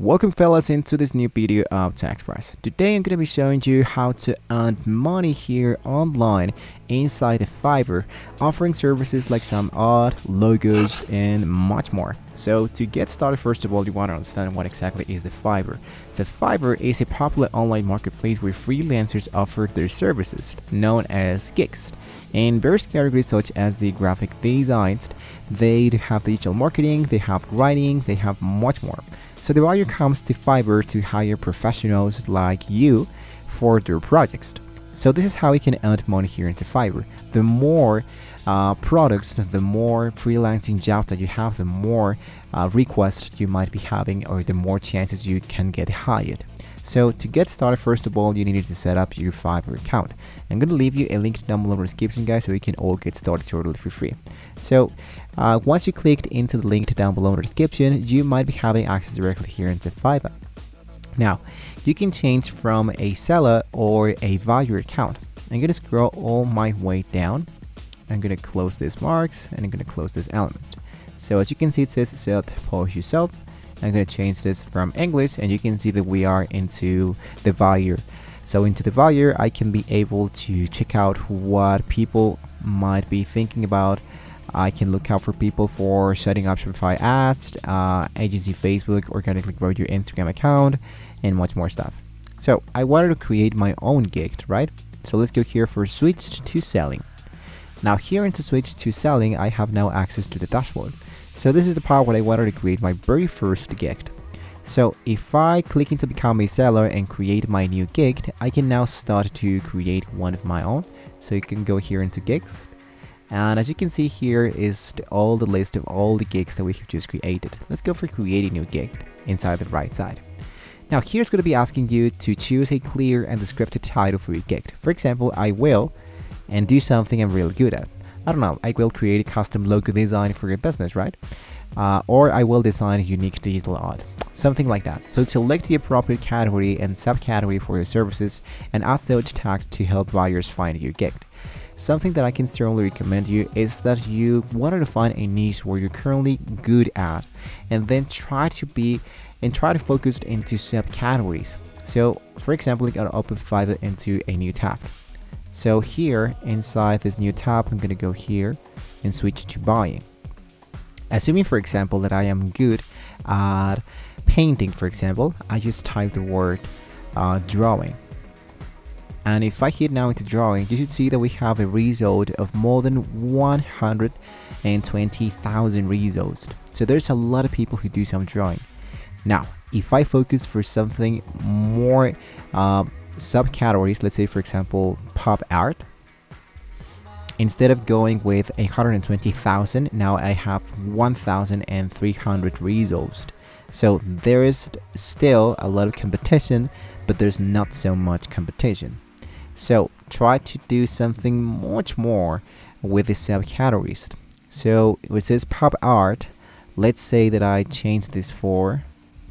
Welcome fellas into this new video of TaxPress. Today I'm going to be showing you how to earn money here online inside the Fiverr, offering services like some art, logos, and much more. So to get started, first of all, you want to understand what exactly is the Fiverr. So Fiverr is a popular online marketplace where freelancers offer their services, known as gigs. In various categories such as the graphic designs, they have digital marketing, they have writing, they have much more. So the buyer comes to Fiverr to hire professionals like you for their projects. So this is how you can earn money here into Fiverr. The more products, the more freelancing jobs that you have, the more requests you might be having, or the more chances you can get hired. So to get started, first of all, you need to set up your Fiverr account. I'm going to leave you a link down below in the description, guys, so we can all get started totally for free. So once you clicked into the link down below in the description, you might be having access directly here into Fiverr. Now, you can change from a seller or a buyer account. I'm going to scroll all my way down. I'm going to close this marks and I'm going to close this element. So as you can see, it says self-post yourself. I'm going to change this from English, and you can see that we are into the buyer. So into the buyer, I can be able to check out what people might be thinking about. I can look out for people for setting up Shopify ads, agency Facebook, organically grow your Instagram account, and much more stuff. So I wanted to create my own gig, right? So let's go here for switch to selling. Now here into switch to selling, I have now access to the dashboard. So this is the part where I wanted to create my very first gig. So if I click into become a seller and create my new gig, I can now start to create one of my own. So you can go here into gigs. And as you can see, here is all the list of all the gigs that we have just created. Let's go for create a new gig inside the right side. Now here's going to be asking you to choose a clear and descriptive title for your gig. For example, I will and do something I'm really good at. I don't know, I will create a custom logo design for your business, right? Or I will design a unique digital art, something like that. So select the appropriate category and subcategory for your services and add such tags to help buyers find your gig. Something that I can strongly recommend you is that you wanted to find a niche where you're currently good at, and then try to focus into subcategories. So for example, you gotta open Fiverr into a new tab. So here inside this new tab, I'm gonna go here and switch to buying. Assuming, for example, that I am good at painting, for example, I just type the word drawing. And if I hit now into drawing, you should see that we have a result of more than 120,000 results. So there's a lot of people who do some drawing. Now, if I focus for something more subcategories, let's say for example pop art, instead of going with 120,000, now I have 1,300 results. So there is still a lot of competition, but there's not so much competition. So try to do something much more with the subcategories. So it says pop art, let's say that I change this for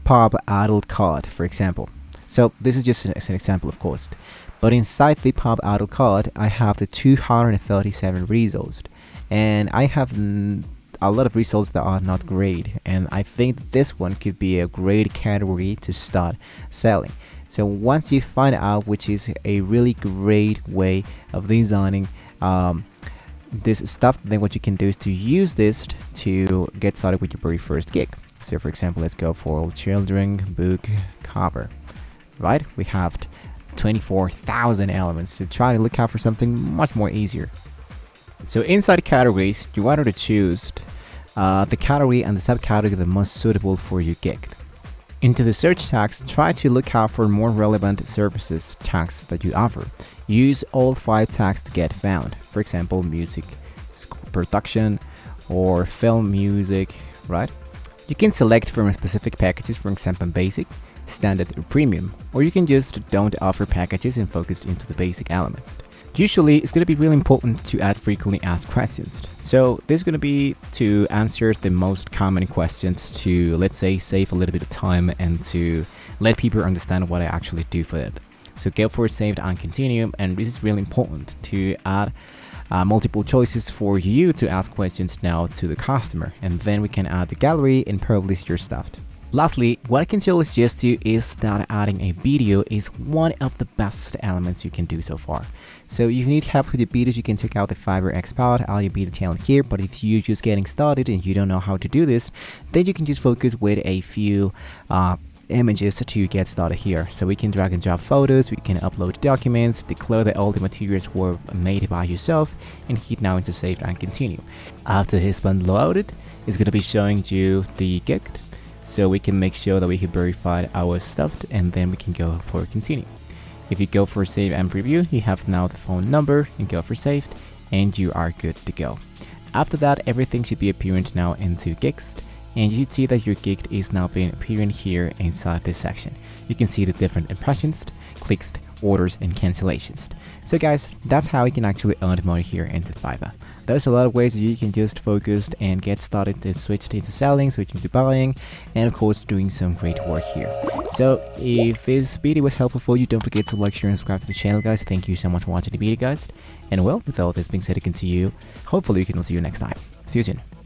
pop adult card, for example. So this is just an example, of course, but inside the pop adult card, I have the 237 results, and I have a lot of results that are not great, and I think this one could be a great category to start selling. So once you find out which is a really great way of designing this stuff, then what you can do is to use this to get started with your very first gig. So for example, let's go for children book cover. Right, we have 24,000 elements to try to look out for something much more easier. So inside categories, you wanted to choose the category and the subcategory the most suitable for your gig. Into the search tags, try to look out for more relevant services tags that you offer. Use all 5 tags to get found. For example, music production or film music, right? You can select from specific packages, for example, basic, standard, or premium, or you can just don't offer packages and focus into the basic elements. Usually it's going to be really important to add frequently asked questions. So this is going to be to answer the most common questions, to, let's say, save a little bit of time and to let people understand what I actually do for it. So go for saved and continue, and this is really important to add multiple choices for you to ask questions now to the customer, and then we can add the gallery and publish your stuff. Lastly, what I can suggest you is that adding a video is one of the best elements you can do so far. So if you need help with your videos, you can check out the Fiverr expert, I'll be channel here. But if you're just getting started and you don't know how to do this, then you can just focus with a few images to get started here. So we can drag and drop photos, we can upload documents, declare that all the materials were made by yourself, and hit now into save and continue. After it's been loaded, it's going to be showing you the gift. So we can make sure that we have verified our stuff, and then we can go for continue. If you go for save and preview, you have now the phone number, and go for saved, and you are good to go. After that, everything should be appearing now into gigs, and you should see that your gig is now being appearing here inside this section. You can see the different impressions, clicks, orders, and cancellations. So guys, that's how you can actually earn money here into Fiverr. There's a lot of ways that you can just focus and get started and switch into selling, switching to buying, and of course doing some great work here. So if this video was helpful for you, don't forget to like, share, and subscribe to the channel, guys. Thank you so much for watching the video, guys. And well, with all this being said, I can see you. Hopefully we can see you next time. See you soon.